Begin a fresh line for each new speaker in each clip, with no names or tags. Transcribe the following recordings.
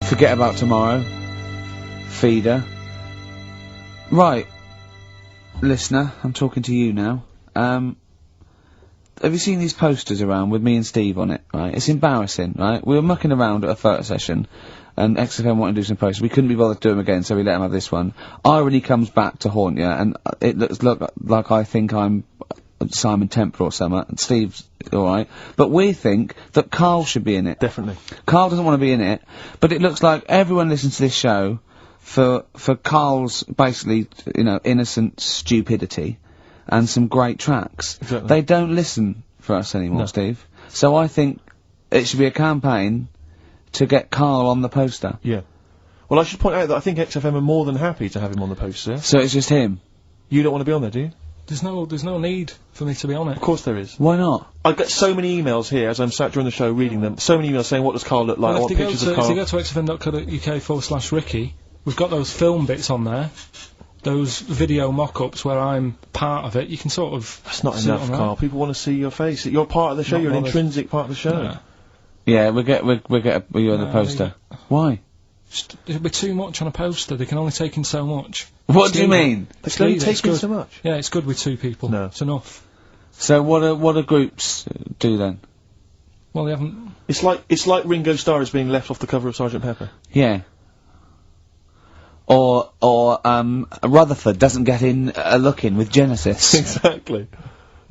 Forget About Tomorrow. Feeder. Right. Listener, I'm talking to you now. Have you seen these posters around with me and Steve on it, right? It's embarrassing, right? We were mucking around at a photo session, and XFM wanted to do some posters. We couldn't be bothered to do them again, so we let him have this one. Irony comes back to haunt you, and it looks like I think I'm Simon Temple or something, and Steve's alright. But we think that Carl should be in it.
Definitely.
Carl doesn't want to be in it, but it looks like everyone listens to this show for Carl's, basically, you know, innocent stupidity. And some great tracks.
Exactly.
They don't listen for us anymore, Steve. So I think it should be a campaign to get Carl on the poster.
Yeah. Well, I should point out that I think XFM are more than happy to have him on the poster.
So it's just him?
You don't want to be on there, do you?
There's no need for me to be on it.
Of course there is.
Why not?
I get so many emails here as I'm sat during the show reading them. So many emails saying, what does Carl look like? I want pictures of Carl.
If you go to xfm.co.uk/Ricky, we've got those film bits on there. Those video mock-ups where I'm part of it, you can sort of...
That's not enough, Carl. People want to see your face. You're part of the show. You're an intrinsic part of the show.
Yeah, we'll get you on the poster. Why?
It'll be too much on a poster. They can only take in so much.
What do you mean?
They can only take in so much?
Yeah, it's good with 2 people.
No.
It's enough.
So what do groups do then?
Well, they haven't...
It's like Ringo Starr is being left off the cover of Sgt. Pepper.
Yeah. Or Rutherford doesn't get in a look in with Genesis.
Exactly.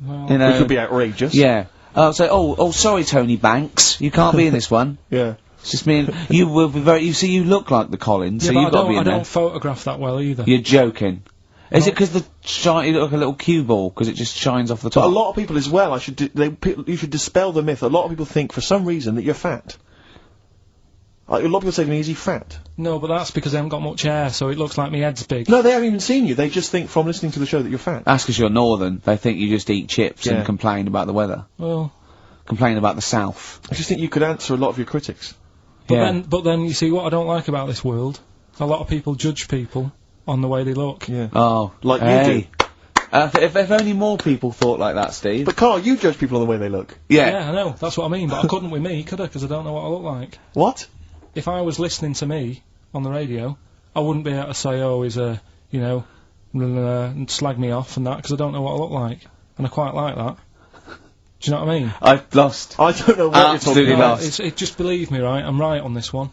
Well,
you know,
which would be outrageous.
Yeah. Oh, sorry, Tony Banks, you can't be in this one.
Yeah.
It's just me and you will be very. You see, you look like the Collins,
yeah,
so you've got to be in there.
I don't photograph that well either.
You're joking. Is it because you look like a little cue ball because it just shines off the top?
But a lot of people as well. You should dispel the myth. A lot of people think for some reason that you're fat. A lot of people say to me, is he fat?
No, but that's because I haven't got much hair, so it looks like my head's big.
No, they haven't even seen you. They just think from listening to the show that you're fat.
That's because you're northern. They think you just eat chips and complain about the weather.
Well...
Complain about the south.
I just think you could answer a lot of your critics.
But then, you see, what I don't like about this world, a lot of people judge people on the way they look.
Yeah.
Oh.
Like you do.
If only more people thought like that, Steve.
But Carl, you judge people on the way they look.
Yeah.
Yeah, I know. That's what I mean, but I couldn't with me, could I? Because I don't know what I look like.
What?
If I was listening to me on the radio, I wouldn't be able to say, oh, he's a, you know, and slag me off and that, because I don't know what I look like. And I quite like that. Do you know what I mean?
I've lost.
I don't know what you're talking about.
Just believe me, right? I'm right on this one.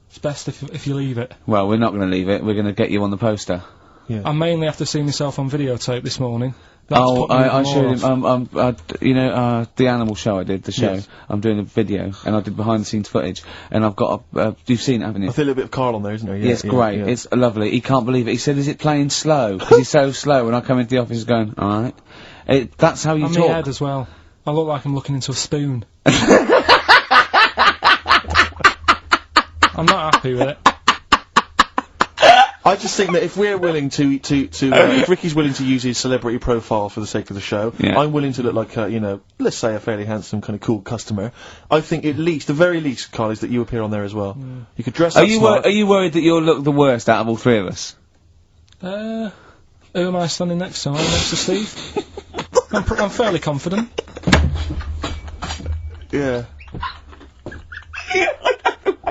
It's best if you leave it.
Well, we're not going to leave it. We're going to get you on the poster.
Yeah.
I mainly have to see myself on videotape this morning.
I showed him, you know, the animal show I did, the show.
Yes.
I'm doing a video, and I did behind-the-scenes footage, and I've got you've seen it, haven't you?
I feel a bit of Carl on there, isn't there?
Yeah, it's great. Yeah. It's lovely. He can't believe it. He said, is it playing slow? Because he's so slow, and I come into the office going, alright. That's how you
talk. My head as well. I look like I'm looking into a spoon. I'm not happy with it.
I just think that if we're willing if Ricky's willing to use his celebrity profile for the sake of the show, I'm willing to look like, you know, let's say a fairly handsome, kind of cool customer. I think at least, the very least, Carl, is that you appear on there as well. You could dress up smart.
Are you worried that you'll look the worst out of all 3 of us?
Who am I standing next to? I'm next to Steve. I'm fairly confident.
Yeah.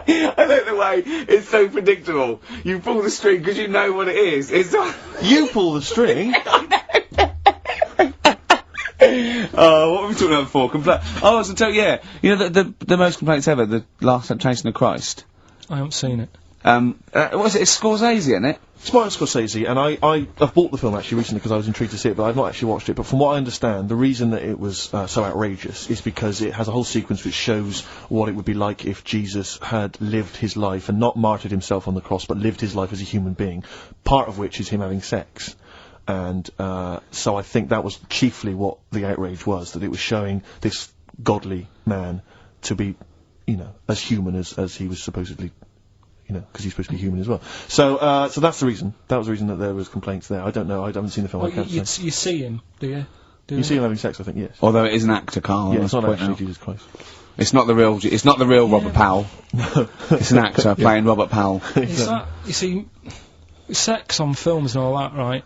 I like the way it's so predictable. You pull the string because you know what it is. It's not.
You pull the string.
Oh, what were we talking about before? Oh, I was tell you know the most complaints ever, the Last Temptation of Christ.
I haven't seen it.
What is it? It's Scorsese, isn't it?
It's Martin Scorsese, and I've bought the film actually recently because I was intrigued to see it, but I've not actually watched it. But from what I understand, the reason that it was so outrageous is because it has a whole sequence which shows what it would be like if Jesus had lived his life and not martyred himself on the cross, but lived his life as a human being. Part of which is him having sex. And so I think that was chiefly what the outrage was, that it was showing this godly man to be, you know, as human as he was supposedly. You know, because he's supposed to be human as well. So, so that's the reason. That was the reason that there was complaints there. I don't know. I haven't seen the film.
Well,
I can't
say. You see him, do you?
You see him having sex, I think. Yes.
Although it is an actor, Carl.
Yeah, it's not actually Jesus Christ.
It's not the real. It's not the real Robert Powell. No. It's an actor playing Robert Powell.
Is that, you see, sex on films and all that, right?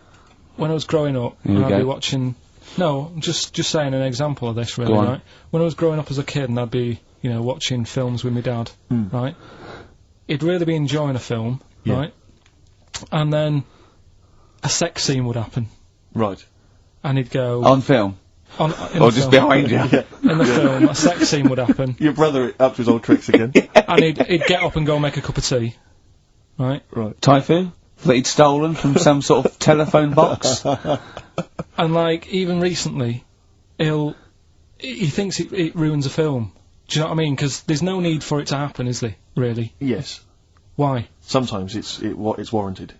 When I was growing up, I'd be watching. No, just saying an example of this, really, right? When I was growing up as a kid, and I'd be, you know, watching films with my dad, right? he'd really be enjoying a film, right? And then a sex scene would happen,
Right.
and he'd go
On film.
in
Or
the
just
film.
behind you.
In the film, a sex scene would happen,
Your brother up to his old tricks again.
and he'd get up and go make a cup of tea, right?
Right.
Typhoon? That he'd stolen from some sort of telephone box?
And like even recently, he thinks it ruins a film. Do you know what I mean? Because there's no need for it to happen, is there? Really?
Yes.
Why?
Sometimes it's warranted.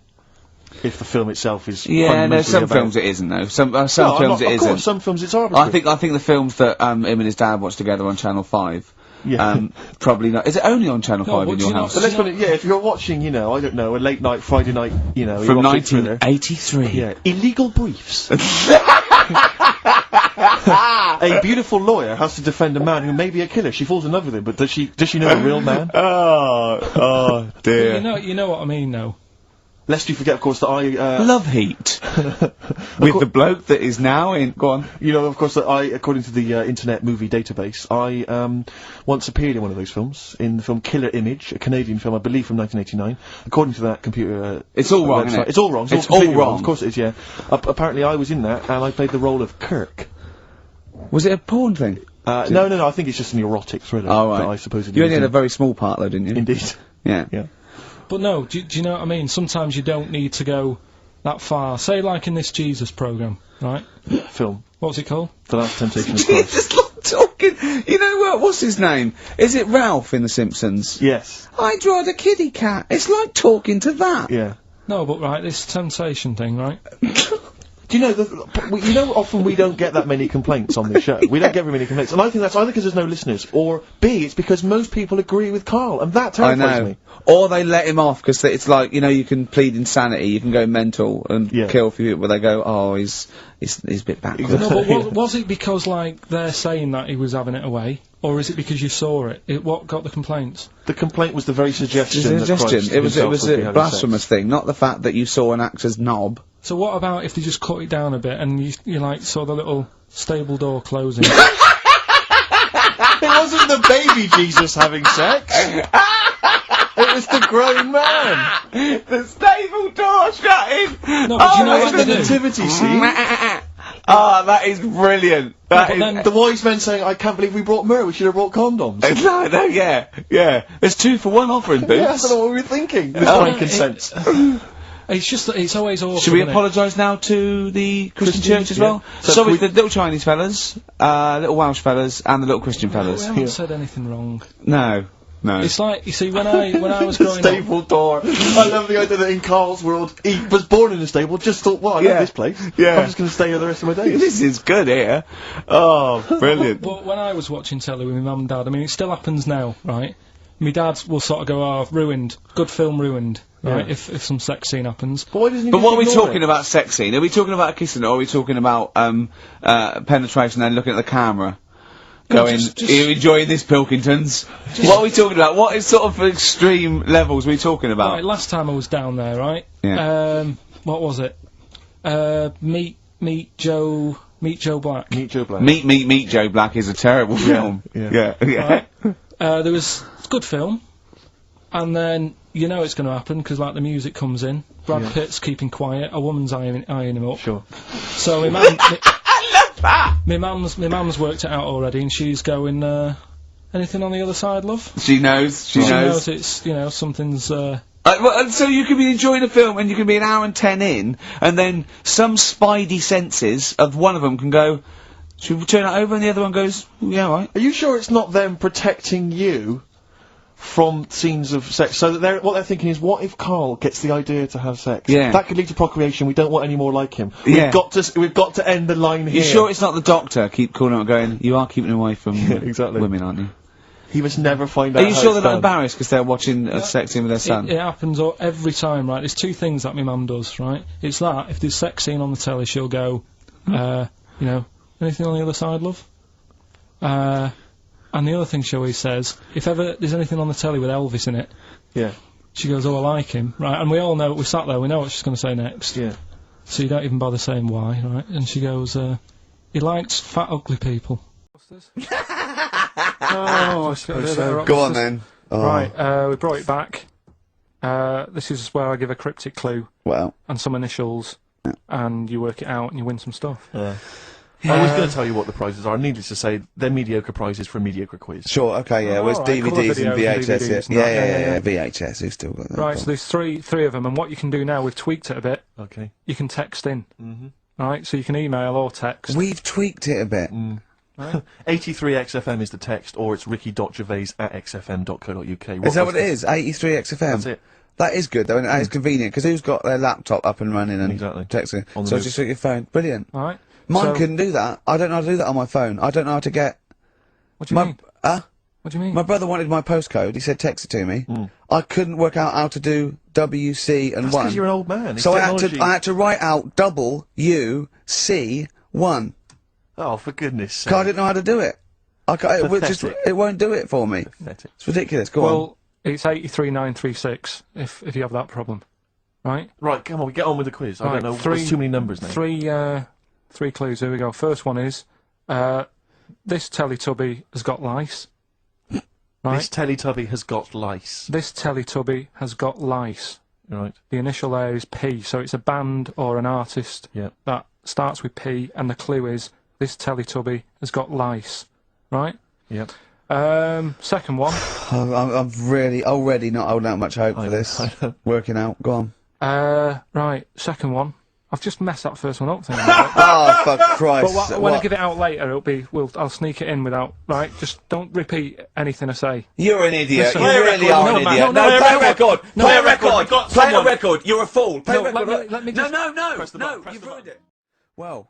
If the film itself is
Yeah, no,
fundamentally
some
about-
films it isn't though. Some
No,
films it
of
isn't.
course, some films it's arbitrary.
I think the films that him and his dad watched together on Channel 5.
Yeah.
Probably not. Is it only on Channel 5
but
in
do
your
you know-
house?
So let's put it, if you're watching, I don't know, a late night, Friday night,
From
erotic thriller.
1983.
Yeah, Illegal Briefs. A beautiful lawyer has to defend a man who may be a killer. She falls in love with him, but does she know the real man?
Oh dear.
You know what I mean, though.
Lest you forget, of course, that I,
Love Heat. With the bloke that is now in. Go on.
of course, that I, according to the Internet Movie Database, I once appeared in one of those films, in the film Killer Image, a Canadian film, I believe, from 1989. According to that computer,
It's all wrong,
website.
isn't it?
It's all wrong.
It's
completely
all wrong.
Of course it is. Yeah. Apparently, I was in that, and I played the role of Kirk.
Was it a porn thing?
No. I think it's just an erotic thriller.
Oh, right.
That I supposedly.
You only
was
had a
in.
very small part though, didn't you?
Indeed.
Yeah.
Yeah.
But no, do you know what I mean? Sometimes you don't need to go that far. Say, like in this Jesus program, right?
Film.
What's it called?
The Last Temptation of Christ.
Just not talking. You know what? What's his name? Is it Ralph in The Simpsons?
Yes.
I drawed a kitty cat. It's like talking to that.
Yeah.
No, but right, this temptation thing, right?
Do you know, often we don't get that many complaints on this show. We don't get very many complaints. And I think that's either because there's no listeners, or B, it's because most people agree with Carl, and that
I
terrifies
know.
me.
Or they let him off because it's like, you can plead insanity, you can go mental and
Yeah.
kill a few people, but they go, oh, he's a bit backward.
No, but was it because, like, they're saying that he was having it away? Or is it because you saw it? What got the complaints?
The complaint was the very suggestion.
It was a
that
suggestion.
Christ
It was
himself would be
a
having
blasphemous
sex.
thing, not the fact that you saw an actor's knob.
So what about if they just cut it down a bit and you like, saw the little stable door closing?
It wasn't the baby Jesus having sex. It was the grown man.
The stable door shutting!
No, but do you know
It's
what
the
they do?
nativity scene.
Ah, that is brilliant. That
but
is-
then-
The wise men saying, I can't believe we brought myrrh, we should have brought condoms.
no, yeah. There's 2 for 1 offering,
Yeah,
Boots.
I don't know what we were thinking. This
Oh,
frankincense.
It's just that it's always awkward.
Should we
isn't it?
apologise now to the Christian
Christians,
church as
yeah.
well?
So
Sorry,
we-
the little Chinese fellas, little Welsh fellas, and the little Christian
We
fellas.
haven't said anything wrong.
No.
It's like, you see, when I was growing up,
Stable door. I love the idea that in Carl's world, he was born in a stable, just thought, well, I
Yeah.
love this place.
Yeah.
I'm just going to stay here the rest of my days.
This is good here. Oh, brilliant.
but when I was watching telly with my mum and dad, I mean, it still happens now, right? My dad will sort of go, oh, ruined, good film ruined, right,
Yeah.
if some sex scene happens.
But why doesn't he
But
just
what are we
ignore
talking
it?
about sex scene? Are we talking about kissing or are we talking about penetration and looking at the camera?
No,
Going,
just-
are you enjoying this, Pilkingtons? What are we talking about? What is sort of extreme levels are we talking about?
Right, last time I was down there, right?
Yeah.
What was it? Meet Joe Black.
Meet Joe Black.
Meet Joe Black is a terrible film.
yeah.
Yeah.
There was it's a good film, and then you know it's going to happen because like the music comes in. Brad
Yeah.
Pitt's keeping quiet. A woman's eyeing him up.
Sure.
So my mum,
I love that!
my mum's worked it out already, and she's going. Anything on the other side, love?
She knows. She
She
knows.
knows it's something's.
And so you could be enjoying a film and you can be an hour and 10 in, and then some spidey senses of one of them can go, should we turn it over? And the other one goes, yeah, all right.
Are you sure it's not them protecting you from scenes of sex? So that what they're thinking is, what if Carl gets the idea to have sex?
Yeah.
That could lead to procreation. We don't want any more like him.
Yeah.
We've got to end the line here.
You sure it's not the doctor? Keep calling out going, you are keeping away from
exactly.
women, aren't you?
He must never find out.
Are you
how
sure
it's
they're not
done.
embarrassed because they're watching a sex scene with their son?
It happens every time, right? There's 2 things that my mum does, right? It's that if there's sex scene on the telly, she'll go, anything on the other side, love? And the other thing she always says, if ever there's anything on the telly with Elvis in it,
Yeah.
she goes, oh, I like him, right? And we all know, we sat there, we know what she's going to say next.
Yeah.
So you don't even bother saying why, right? And she goes, he likes fat, ugly people.
Oh, I suppose so.
Go on then.
Right, we brought it back. This is where I give a cryptic clue
Well,
and some initials, and you work it out and you win some stuff.
I was going to tell you what the prizes are. Needless to say, they're mediocre prizes for a mediocre quiz.
sure, okay, yeah. Well, it's
alright, couple of
DVDs and
videos and
VHS.
DVDs and
Yeah,
that,
yeah, VHS. Who's still got that?
Right, so there's three of them, and what you can do now, we've tweaked it a bit.
Okay.
You can text in. Right, so you can email or text.
We've tweaked it a bit.
83XFM is the text, or it's ricky.gervais@xfm.co.uk.
Is that what it is? 83XFM?
That's it.
That is good, though, and that is convenient, because who's got their laptop up and running and
Exactly.
texting?
On the
So
move.
just with your phone. Brilliant.
Alright.
Mine
So-
couldn't do that. I don't know how to do that on my phone. I don't know how to get...
What do you mean?
Huh?
What do you mean?
My brother wanted my postcode. He said text it to me. I couldn't work out how to do WC and
That's
1.
because you're an old man. It's
So I
technology.
had to write out WC1.
Oh, for goodness sake.
'Cause I didn't know how to do it.
Pathetic.
It won't do it for me.
Pathetic.
It's ridiculous. Go on.
Well, it's 83936 if you have that problem. Right?
Right, come on, we get on with the quiz. I
Right,
don't know.
three-
There's too many numbers now.
Three clues, here we go. First one is, this Teletubby has got lice. Right?
This Teletubby has got lice.
This Teletubby has got lice.
Right.
The initial there is P, so it's a band or an artist
Yeah.
that starts with P, and the clue is, this Teletubby has got lice. Right?
Yep.
Second one.
I'm really already not holding out much hope for this.
I know.
Working out. Go on.
Right, second one. I've just messed that first one up, thinking
Oh, for Christ.
But when I give it out later, I'll sneak it in without, right? Just don't repeat anything I say.
You're an idiot.
Listen,
You
play a
really
record.
are
No,
an
man,
idiot.
no,
No, play a record.
No,
Play a
record.
record.
We've got
Play a
someone.
record. You're a fool. Play a
No,
record.
let me just...
No.
Press the button, press
You've
the
ruined
button.
it. Well,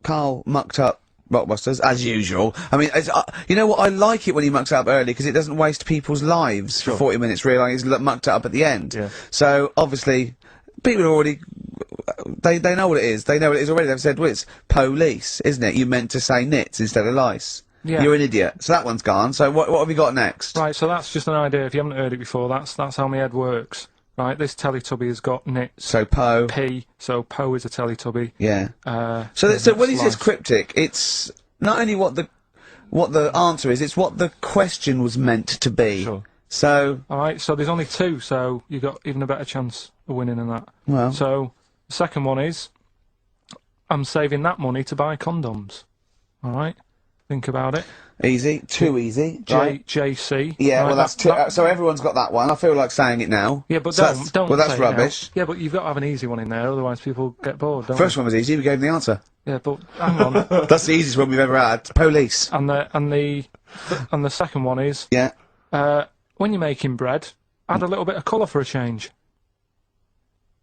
Carl mucked up Rockbusters, as usual. I mean, you know what? I like it when he mucks it up early, because it doesn't waste people's lives for 40 minutes realising he's mucked it up at the end.
Yeah.
So, obviously, people are already... They know what it is. They know what it is already. They've said, well, it's police, isn't it? You meant to say nits instead of lice.
Yeah.
You're an idiot. So that one's gone. So what have we got next?
Right, so that's just an idea. If you haven't heard it before, that's how my head works. Right, this Teletubby has got nits.
So Po.
P, so Po is a Teletubby.
Yeah. So
and
when he
it's
says
lice.
cryptic, it's not only what the answer is, it's what the question was meant to be.
Sure.
So,
Alright, so there's only two, so you've got even a better chance of winning than that.
well,
So, the second one is, I'm saving that money to buy condoms. Alright? Think about it.
easy, too easy. Right?
JC.
Yeah,
right,
well, that's too. So everyone's got that one. I feel like saying it now.
yeah, but
So
don't.
Well, that's
say it now.
rubbish.
Yeah, but you've got to have an easy one in there, otherwise people get bored, don't
First one was easy. We gave him the answer.
they? Yeah, but hang on.
That's the easiest one we've ever had. Police.
and the second one is,
Yeah.
when you're making bread, add a little bit of colour for a change.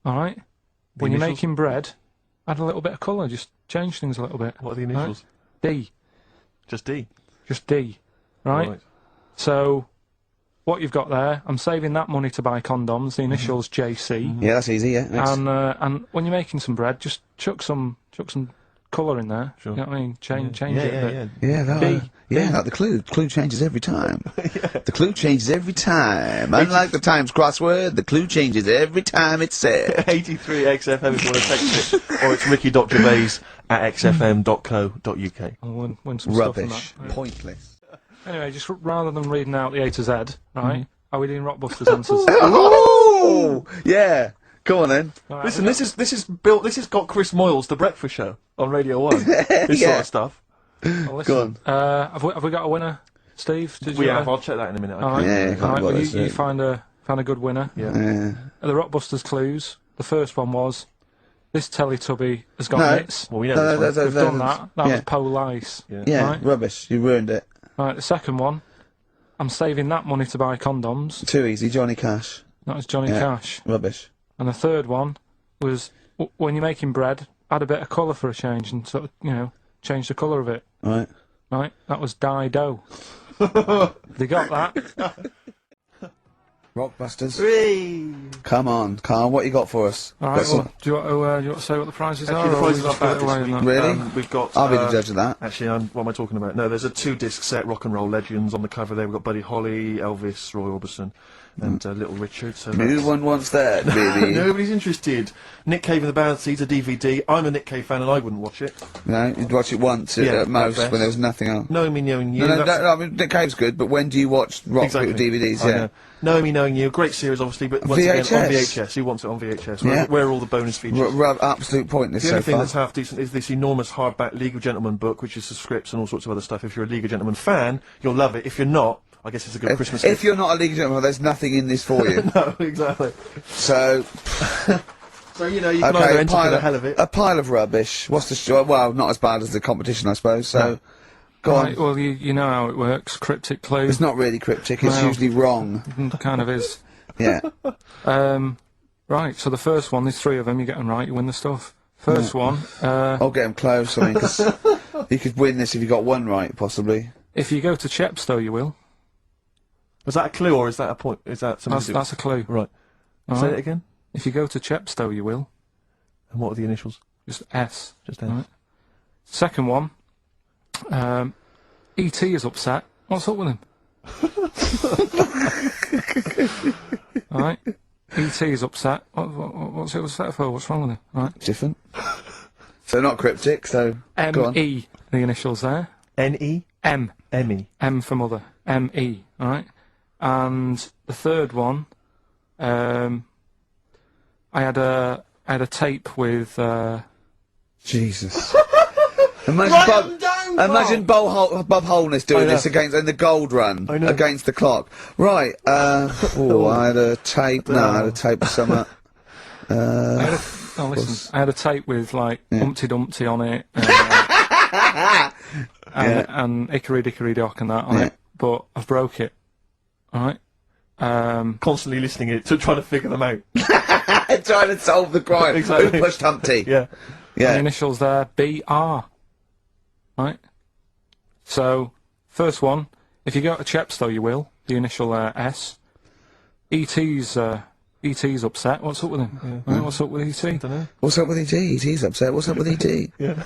Alright? When you're
initials?
making bread, add a little bit of colour, just change things a little bit.
What are the initials?
D.
Just D.
Just D. Right? So, what you've got there, I'm saving that money to buy condoms, the initials JC.
Yeah, that's easy. Yeah. Next.
And when you're making some bread, just chuck some colour in there.
Sure.
You know what I mean? Change
Yeah,
it a bit.
Yeah, that,
D.
like the clue. The clue changes every time. The clue changes every time. Unlike the Times crossword, the clue changes every time it's said.
83XFM if you want to text it, or it's ricky.gervais@xfm.co.uk.
And win some stuff
Rubbish.
from that.
Pointless.
Anyway, just rather than reading out the A to Z, right? Are we doing Rockbusters answers?
Oh! Yeah. Go on then.
Right,
Listen, this is built. This has got Chris Moyles, the Breakfast Show on Radio 1. This
Yeah.
sort of stuff.
well, listen, have we got a winner, Steve? Did
We
you,
have. I'll check that in a minute.
All right.
Yeah,
All right,
well,
well,
that's
you
it.
find a good winner.
Yeah.
Yeah.
The Rockbusters clues. The first one was, this Teletubby has got
No.
nits.
Well, we know
No,
this one.
We've done that. That
yeah.
was Police.
Yeah.
Yeah,
Right.
rubbish. You ruined it.
Right, the second one, I'm saving that money to buy condoms.
Too easy. Johnny Cash.
That was Johnny
Yeah.
Cash.
Rubbish.
And the third one was, when you're making bread, add a bit of colour for a change and sort of, change the colour of it.
Right.
Right, that was Dido. They got that.
Rockbusters. Come on, Carl. What you got for us?
All
Got
right,
some-
well, do you want to say what the prizes
Actually,
are?
the
or
prizes
we
are
just give
bad
it away
this
in
week.
that?
Really?
We've got.
I'll be the judge of that.
Actually, what am I talking about? No, there's a 2-disc set, Rock and Roll Legends, on the cover there. We've got Buddy Holly, Elvis, Roy Orbison, and Little Richard. So
No
that's-
one wants that, baby.
Nobody's interested. Nick Cave and the Bad Seeds, a DVD. I'm a Nick Cave fan and I wouldn't watch it.
No, you'd watch it once
Yeah,
at most
at
when there
best.
was nothing else.
Knowing me, knowing you.
No,
that's-
I mean, Nick Cave's good, but when do you watch rock
Exactly.
DVDs?
I
Yeah.
know. Knowing me, knowing showing you a great series, obviously, but once again on VHS. Who wants it on VHS? Where are all the bonus features?
Absolute pointless.
The only thing
far.
that's half decent is this enormous hardback League of Gentlemen book, which is the scripts and all sorts of other stuff. If you're a League of Gentlemen fan, you'll love it. If you're not, I guess it's a good Christmas gift.
If you're not a League of Gentlemen, there's nothing in this for you.
No, exactly.
So.
So, you know, you can either enter for the hell of it.
A pile of rubbish. What's the well, not as bad as the competition, I suppose, so... Go on.
Well, you know how it works. Cryptic clue.
It's not really cryptic, it's usually wrong.
Kind of is.
Yeah.
Right, so the first one, there's 3 of them, you get them right, you win the stuff. First one...
I'll get them close, I mean, because you could win this if you got 1 right, possibly.
If you go to Chepstow, you will.
Was that a clue, or is that a point? Is that something?
That's a clue.
Right. Say it again.
If you go to Chepstow, you will.
And what are the initials?
Just S.
Just S.
Right. Second one. E.T. is upset. What's up with him? Alright. E.T. is upset. What's it upset for? What's wrong with him? Right.
Different. So not cryptic, so go on.
M.E. The initials there.
N-E?
M.
M-E.
M for mother. M.E. Alright. And the third one, I had a tape with
Jesus. Imagine Bob Holness doing this in the gold run against the clock. Right. I had a tape. No, I had a tape with some.
listen. I had a tape with like Humpty Dumpty on it, and Hickory Dickory Dock and that on it. But I've broke it. All right.
Constantly listening it to try to figure them out.
Trying to solve the crime.
Exactly.
Who pushed Humpty?
Yeah.
The initials there, B.R. Right? So, first one, if you go to Chepstow, you will. The initial S. E.T.'s upset. What's up with him? Right, what's up with E.T.?
I don't know.
What's up with E.T.? E.T.'s upset. What's up with E.T.?
Yeah.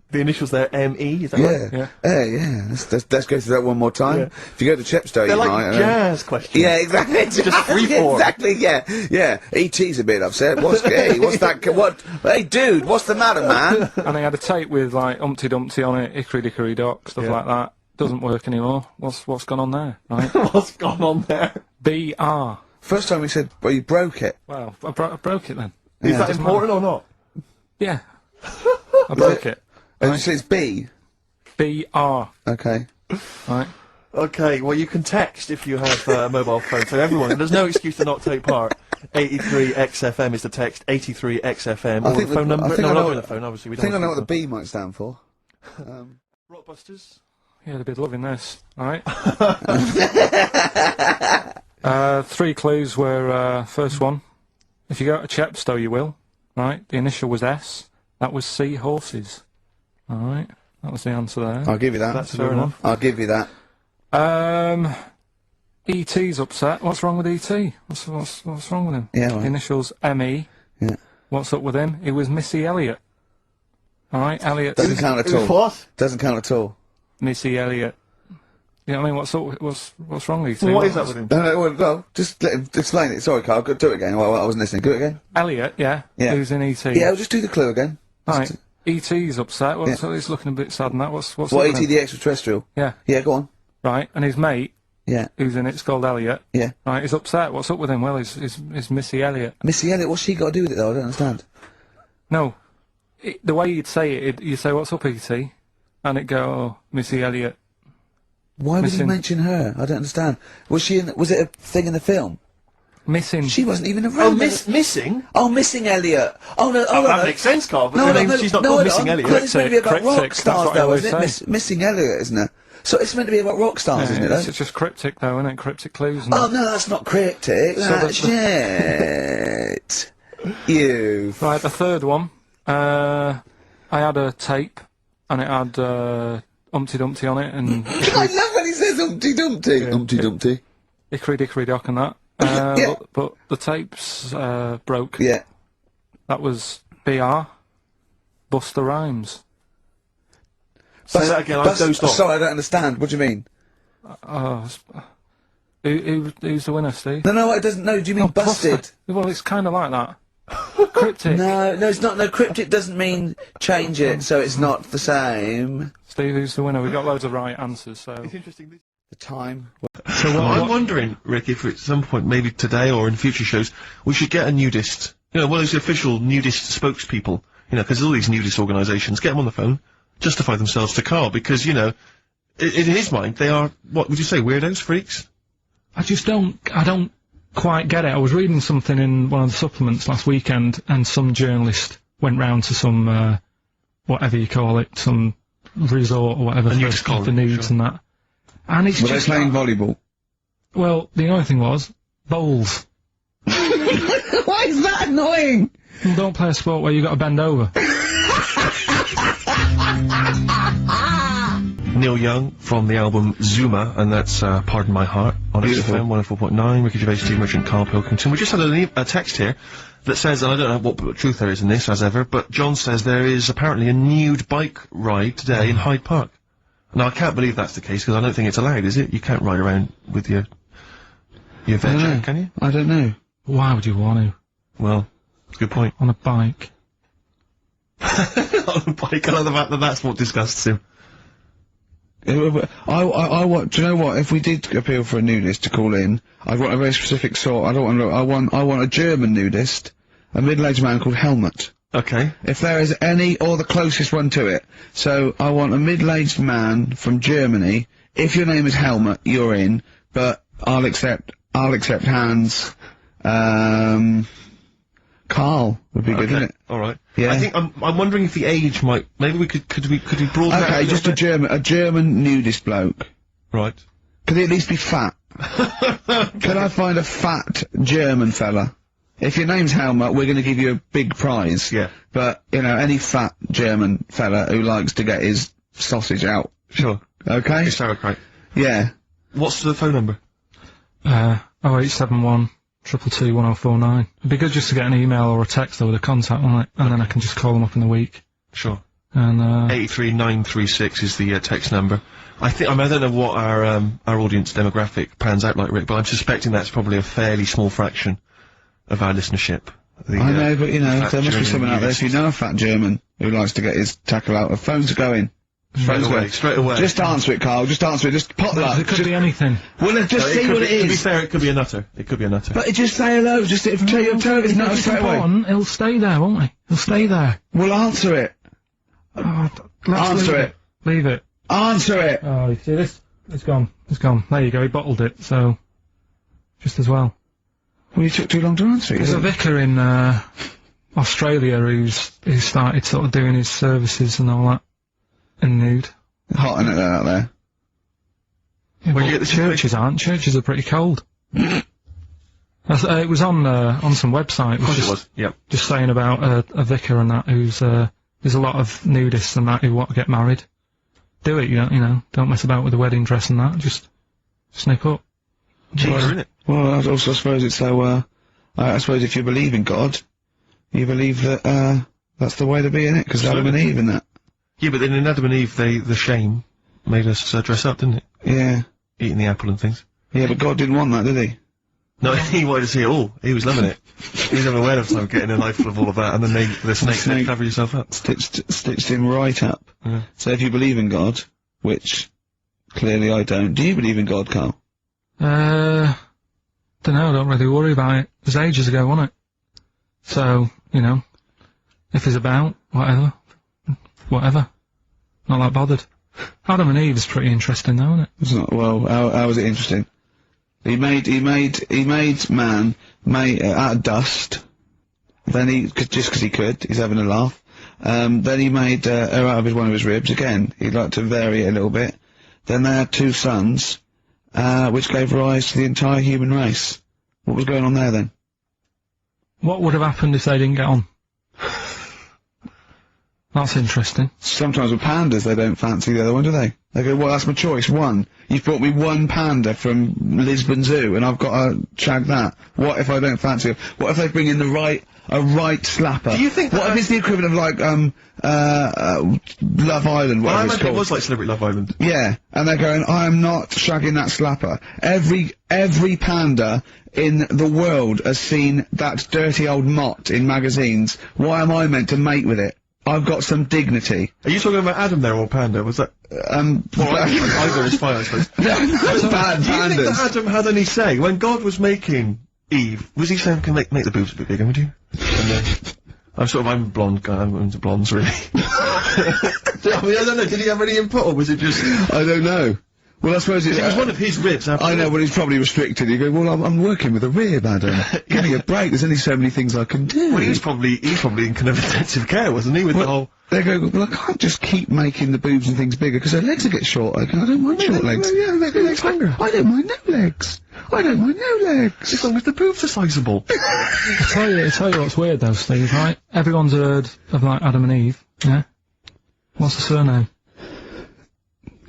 The initials there, M-E, is that right?
Yeah.
Yeah. Let's go through that one more time.
Yeah.
If you go to Chepstow,
They're
you
like
might.
jazz questions.
Yeah, exactly.
Just free form.
Exactly. Yeah. E.T.'s a bit upset. What's that? What? Hey, dude, what's the matter, man?
And I had a tape with like Humpty Dumpty on it, Hickory Dickory Dock, stuff like that. Doesn't work anymore. What's gone on there? Right?
What's gone on there?
B.R.
First time we said, well, you broke it.
Well, I broke it then.
Is that important or not?
Yeah. I broke it.
It's B.
B.R.
Okay.
Right.
Okay, well, you can text if you have a mobile phone. So everyone, there's no excuse to not take part. 83XFM is the text. 83XFM. Or the phone number. No, not the phone. Obviously, we don't.
I think I know what the B might stand for.
Rockbusters.
Yeah, they'd be loving this. All right. 3 clues were first one. If you go to Chepstow, you will. Right. The initial was S. That was C. Horses. All right. That was the answer there.
I'll give you that.
That's fair enough.
I'll give you that.
E.T.'s upset. What's wrong with E.T.? What's wrong with him?
Yeah, right.
The initials M.E.
Yeah.
What's up with him? It was Missy Elliott. All right, Elliott.
Doesn't count at all.
What?
Doesn't count at all.
Missy Elliott. You know what I mean? What's wrong with E.T.?
Well, what is that with him?
Well, just let him explain it. Sorry, Carl. Do it again. I wasn't listening. Do it again.
Elliott, yeah. Who's in E.T.?
Yeah, just do the clue again.
Right. E.T.'s upset. So he's looking a bit sad and that. What's
What,
up with
E.T.
him?
the extraterrestrial?
Yeah.
Yeah, go on.
Right, and his mate,
Yeah.
who's in it's called Elliott.
Yeah.
Right, he's upset. What's up with him? Well, he's Missy Elliott.
Missy Elliott, what's she got to do with it, though? I don't understand.
No. The way you'd say it, you say, what's up, E.T.? And it'd go, oh, Missy Elliott.
Why would he mention her? I don't understand. Was it a thing in the film?
Missing.
She wasn't even around.
Missing?
Oh, Missing Elliott. Oh, no.
That makes sense, Carl, but she's not called Missing Elliott.
It's meant to be about rock
Cryptic,
stars, though,
that's what I
isn't it? Missing Elliott, isn't it? So it's meant to be about rock stars, isn't it, though?
It's just cryptic, though, isn't it? Cryptic clues. And
Oh, no, that's not cryptic. That's shit. You.
Right, the third one. I had a tape, and it had Humpty Dumpty on it, and
I love when he says Humpty Dumpty. Humpty Dumpty.
Hickory Dickory Dock and that. But the tapes broke.
Yeah.
That was B.R. Buster Rhymes.
Say that again, I dozed off.
Sorry, I don't understand. What do you mean?
Who's the winner, Steve?
No, it doesn't. No, do you mean busted?
Well, it's kind of like that. Cryptic.
No, it's not. No, cryptic doesn't mean change it, so it's not the same.
Steve, who's the winner? We got loads of right answers, so.
It's interesting.
the time.
So
I'm wondering, Rick, if at some point, maybe today or in future shows, we should get a nudist. You know, one of those official nudist spokespeople. You know, because all these nudist organisations, get them on the phone, justify themselves to Carl, because, you know, in his mind, they are, what would you say, weirdos, freaks?
I don't quite get it. I was reading something in one of the supplements last weekend, and some journalist went round to some, whatever you call it, some resort or whatever, for nudes and that. And it's
Were they playing volleyball?
Well, the only thing was, bowls.
Why is that annoying?
Well, don't play a sport where you got to bend over.
Neil Young from the album Zuma, and that's Pardon My Heart on XFM 104.9. Ricky Gervais, Steve Merchant, Karl Pilkington. We just had a text here that says, and I don't know what truth there is in this, as ever, but John says there is apparently a nude bike ride today in Hyde Park. Now, I can't believe that's the case, because I don't think it's allowed, is it? You can't ride around with your veg, can you?
I don't know.
Why would you want to?
Well, good point.
On a bike.
On a bike, I like the fact that that's what disgusts him.
I want. Do you know what? If we did appeal for a nudist to call in, I'd want a very specific sort. I don't want. I want a German nudist, a middle-aged man called Helmut.
Okay.
If there is any, or the closest one to it. So I want a middle-aged man from Germany. If your name is Helmut, you're in. But I'll accept Hans. Carl would be good, wouldn't it?
All right.
Yeah.
I think I'm wondering if the age might. Maybe we could we broaden that?
Okay, just a German nudist bloke.
Right.
Could he at least be fat? Can I find a fat German fella? If your name's Helmut, we're going to give you a big prize.
Yeah.
But you know, any fat German fella who likes to get his sausage out.
Sure.
Okay.
It's sauerkraut.
Yeah.
What's the phone number?
0871 222 1049. It'd be good just to get an email or a text with a contact on it, and then I can just call them up in the week.
Sure.
And
83936 is the text number. I don't know what our audience demographic pans out like, Rick, but I'm suspecting that's probably a fairly small fraction of our listenership.
I know, but you know, there must be
German
someone out there. If you know a fat German who likes to get his tackle out, the phone's going.
Straight away.
Just answer it, Carl. Just answer it. Just pot luck.
it could be anything.
Well, then just see what it is.
To be fair, it could be a nutter. It could be a nutter.
But just say hello. Just tell his nutter straight away.
He'll stay there, won't he? He'll stay there.
Well, answer it. Answer it.
Leave it.
Answer it.
Oh, you see this? It's gone. It's gone. There you go. He bottled it. So, just as well.
Well, you took too long to answer it.
There's a vicar in Australia who started sort of doing his services and all that in nude.
Hot in it out there.
Yeah,
Well, you get the
churches aren't. Churches are pretty cold. It was on some website.
Of course it was. Yep.
Just saying about a vicar and that who's there's a lot of nudists and that who want to get married. Do it, you know. Don't mess about with the wedding dress and that. Just snip up.
Cheaper, isn't it?
Well, I also suppose it's so. I suppose if you believe in God, you believe that that's the way to be, in it, because Adam and Eve and that.
Yeah, but then in Adam and Eve, the shame made us dress up, didn't it?
Yeah.
Eating the apple and things.
Yeah, but God didn't want that, did he?
No, he wanted to see it all. He was loving it. He was having a whale of time getting a life full of all of that, and then the snake said, cover yourself up.
Stitched him right up.
Yeah.
So if you believe in God, which clearly I don't, do you believe in God, Carl?
Dunno, don't really worry about it. It was ages ago, wasn't it? So, you know, if he's about, whatever. Not that bothered. Adam and Eve is pretty interesting though, isn't it?
It's not, well, how is it interesting? He made man out of dust. Then just 'cause he could, he's having a laugh. Then he made her out of one of his ribs. Again, he'd like to vary it a little bit. Then they had 2 sons, which gave rise to the entire human race. What was going on there then?
What would have happened if they didn't get on? That's interesting.
Sometimes with pandas, they don't fancy the other one, do they? They go, well, that's my choice, one. You've brought me one panda from Lisbon Zoo, and I've got to shag that. What if I don't fancy it? What if they bring in a right slapper?
Do you think that
what if it's the equivalent of, like, Love Island,
Well, I
whatever it's
imagine
called?
it was like Celebrity Love Island.
Yeah, and they're going, I'm not shagging that slapper. Every panda in the world has seen that dirty old mott in magazines. Why am I meant to mate with it?
I've got some dignity.
Are you talking about Adam there or Panda? Was that? Well, either is fine, I suppose.
That's bad,
Do you think
pandas.
that Adam had any say when God was making Eve? Was he saying, "Can make the boobs a bit bigger, would you?" And then, I'm a blonde guy. I'm into blondes, really. I mean, I don't know. Did he have any input, or was it just?
I don't know. Well, I suppose
It was one of his ribs.
I know, but he's probably restricted. You go, well, I'm working with a rib, Adam. Give me a break. There's only so many things I can do.
Well, he's probably in kind of intensive care, wasn't he? With the whole.
They go, well, I can't just keep making the boobs and things bigger because their legs will get shorter. I don't mind short legs.
Yeah, make their legs longer.
I don't mind no legs. I don't mind no legs.
As long as the boobs are sizable.
I tell you what's weird though, Steve, right? Everyone's heard of, like, Adam and Eve, yeah? What's the surname?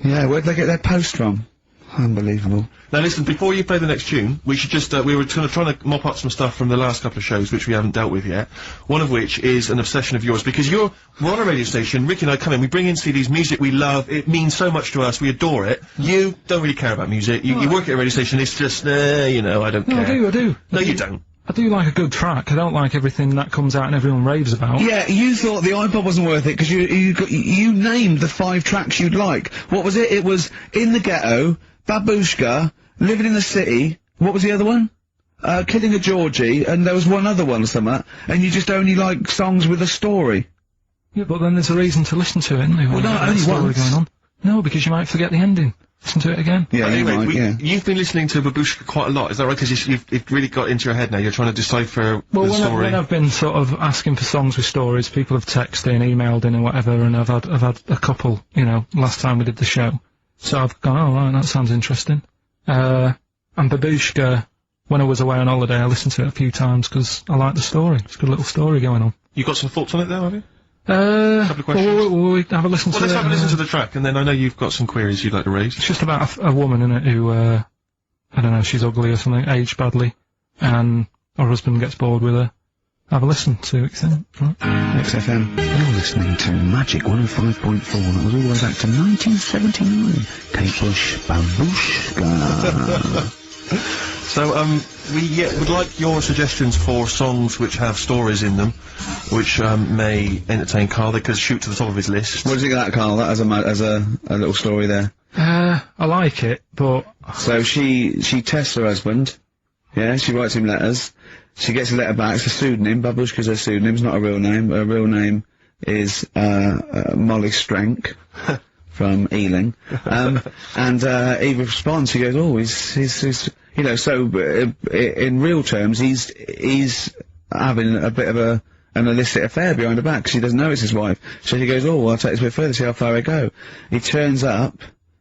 Yeah, where'd they get their post from? Unbelievable.
Now listen, before you play the next tune, we should just, we were trying to mop up some stuff from the last couple of shows, which we haven't dealt with yet. One of which is an obsession of yours, because we're on a radio station, Ricky and I come in, we bring in CDs, music we love, it means so much to us, we adore it. You don't really care about music, you work at a radio station, it's just, you know, I don't care.
I do.
No, you don't.
I do like a good track. I don't like everything that comes out and everyone raves about.
Yeah, you thought the iPod wasn't worth it because you named the 5 tracks you'd like. What was it? It was In the Ghetto, Babushka, Living in the City, what was the other one? Killing a Georgie, and there was one other one or something, and you just only like songs with a story.
Yeah, but then there's a reason to listen to it, isn't there?
Well, no, only
story
once.
going on. No, because you might forget the ending. Listen to it again.
Yeah, you
Anyway,
might, yeah.
you've been listening to Babushka quite a lot, is that right? Because you've really got into your head now, you're trying to decipher the story.
When I've been sort of asking for songs with stories, people have texted in, emailed in and whatever, and I've had a couple, you know, last time we did the show. So I've gone, oh right, that sounds interesting. And Babushka, when I was away on holiday, I listened to it a few times because I like the story. It's a good little story going on.
You got some thoughts on it there, have you?
Couple
of questions.
we'll have a listen to it.
Let's have a listen to the track, and then I know you've got some queries you'd like to raise.
It's just about a woman in it who, I don't know, she's ugly or something, aged badly, and her husband gets bored with her. Have a listen, see what you think. Right.
XFM. You're listening to Magic 105.4. That was all the way back to 1979. Kate Bush, Babushka.
So, we would like your suggestions for songs which have stories in them, which may entertain Carl. They could shoot to the top of his list.
What do you think of that, Carl? That has a little story there.
I like it, but...
So she tests her husband. Yeah, she writes him letters. She gets a letter back. It's a pseudonym. Babushka's her pseudonym. It's not a real name. Her real name is Molly Strank from Ealing. And he responds. He goes, "Oh, he's you know." So in real terms, he's having a bit of an illicit affair behind her back. 'Cause she doesn't know it's his wife. So he goes, "Oh, well, I'll take this a bit further. See how far I go." He turns up.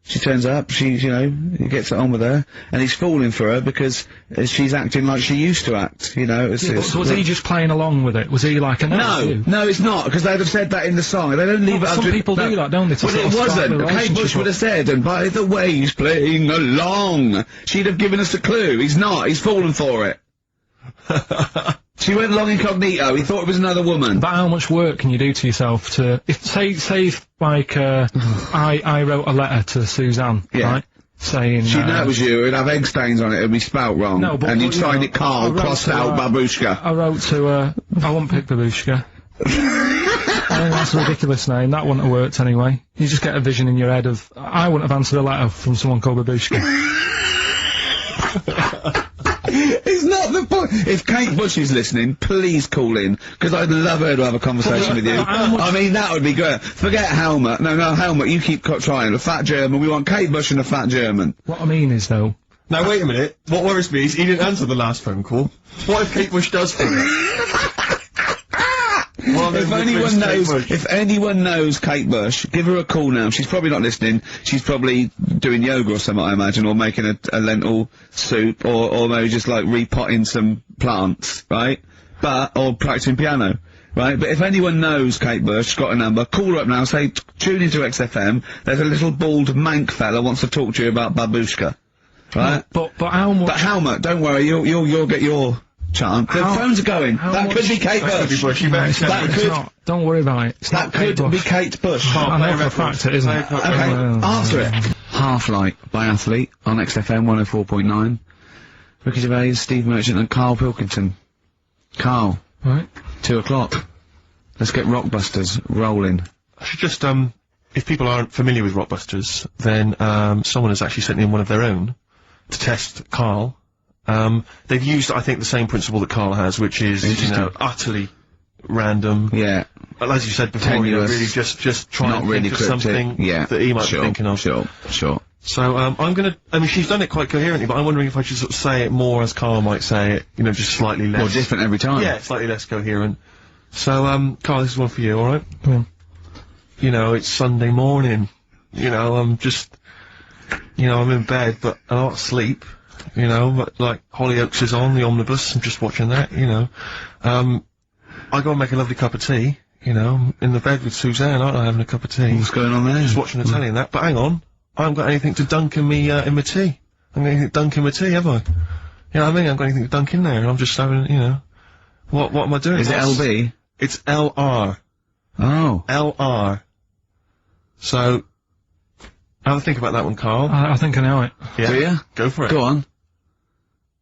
She turns up, he gets it on with her, and he's falling for her because she's acting like she used to act, you know.
So was he just playing along with it? Was he like a
No, it's not, because they'd have said that in the song. They don't leave it up
some
to...
people do that, don't they?
Well, it wasn't. Kate Bush would have said, and by the way, he's playing along. She'd have given us a clue. He's not. He's fallen for it. She went along incognito. He thought it was another woman.
But how much work can you do to yourself to... Say if, like, I wrote a letter to Suzanne, right? Saying...
She'd know it was you. It'd have egg stains on it. It'd be spelt wrong.
No, but...
And you'd signed it Carl, crossed out Babushka.
I wrote to I won't pick Babushka. I think that's a ridiculous name. That wouldn't have worked anyway. You just get a vision in your head of... I wouldn't have answered a letter from someone called Babushka.
It's not the point. If Kate Bush is listening, please call in, because I'd love her to have a conversation with you. I mean, that would be great. Forget Helmut. No, Helmut, you keep trying. A fat German. We want Kate Bush and a fat German.
What I mean is, though...
Now, wait a minute. What worries me is he didn't answer the last phone call. What if Kate Bush does for it? Well,
if anyone knows Kate Bush, give her a call now. She's probably not listening. She's probably doing yoga or something, I imagine, or making a lentil soup, or maybe just like repotting some plants, right? Or practicing piano, right? But if anyone knows Kate Bush, got a number, call her up now, say, tune into XFM, there's a little bald mank fella wants to talk to you about Babushka, right?
But how much...
But Helmut, don't worry, you'll get your chance. The phones are going. That could be Kate Bush.
That could... Don't worry about it.
That could be Kate Bush.
I know for a fact it isn't.
Okay, answer it. Half-Light by Athlete on XFM 104.9. Ricky Gervais, Steve Merchant and Karl Pilkington. Carl.
Right.
2 o'clock. Let's get Rockbusters rolling.
I should just, if people aren't familiar with Rockbusters, then, someone has actually sent in one of their own to test Carl. They've used, I think, the same principle that Carl has, which is, you know, utterly random.
Yeah.
But as you said before, you know, really just try
Not
and
really
think of something that he might be thinking of.
Sure.
So, I'm gonna, I mean, she's done it quite coherently, but I'm wondering if I should sort of say it more as Carl might say it, you know, just slightly less.
More different every time.
Yeah, slightly less coherent. So, Carl, this is one for you, alright?
Go on.
You know, it's Sunday morning. You know, I'm just, you know, I'm in bed, but I don't sleep. You know, but, like, Hollyoaks is on, the omnibus, I'm just watching that, you know. I go and make a lovely cup of tea, you know, I'm in the bed with Suzanne, aren't I, having a cup of tea.
What's going on there?
Just watching the telly and that, but hang on, I haven't got anything to dunk in me, in my tea. I haven't got anything to dunk in my tea, have I? You know what I mean? I haven't got anything to dunk in there, and I'm just having, you know, what am I doing?
Is it LB?
It's LR.
Oh.
LR. So, have a think about that one, Carl.
I think I know it.
Yeah.
Do you?
Go for it.
Go on.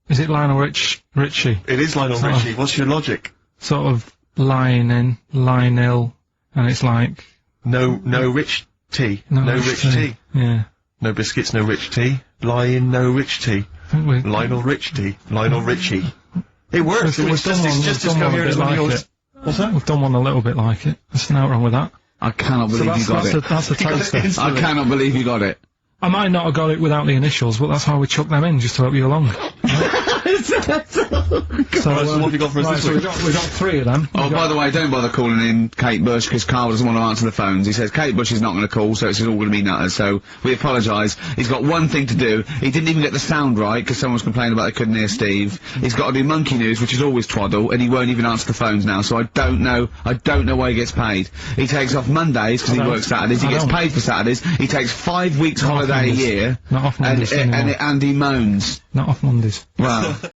Is it Lionel Richie?
It is Lionel
Sort of-
Richie. What's your logic?
Sort of Lionel, and it's like...
No rich tea. No rich tea.
Yeah.
No biscuits, no rich tea. Lion, no rich tea.
I think we...
Lionel Rich tea. Lionel Richie. It works.
We've
It's
done one-
just
we've
as
done one a
coherent as
bit
one of
like
yours.
it.
What's that?
We've done one a little bit like it. There's nothing wrong with that.
I cannot believe you got it.
That's a toaster.
I cannot believe you got it.
I might not have got it without the initials, but that's how we chuck them in, just to help you along. So,
So what have you got for us
right,
this
so
week?
we got three of them.
Oh, by the way, don't bother calling in Kate Bush, because Carl doesn't want to answer the phones. He says Kate Bush is not going to call, so it's all going to be nutters, so we apologise. He's got one thing to do. He didn't even get the sound right, because someone was complaining about they couldn't hear Steve. He's got to do Monkey News, which is always twaddle, and he won't even answer the phones now, so I don't know why he gets paid. He takes off Mondays, because he works Saturdays, he gets paid for Saturdays, he takes 5 weeks holiday a year,
Not off Mondays anymore.
and he moans.
Not off Mondays.
Well.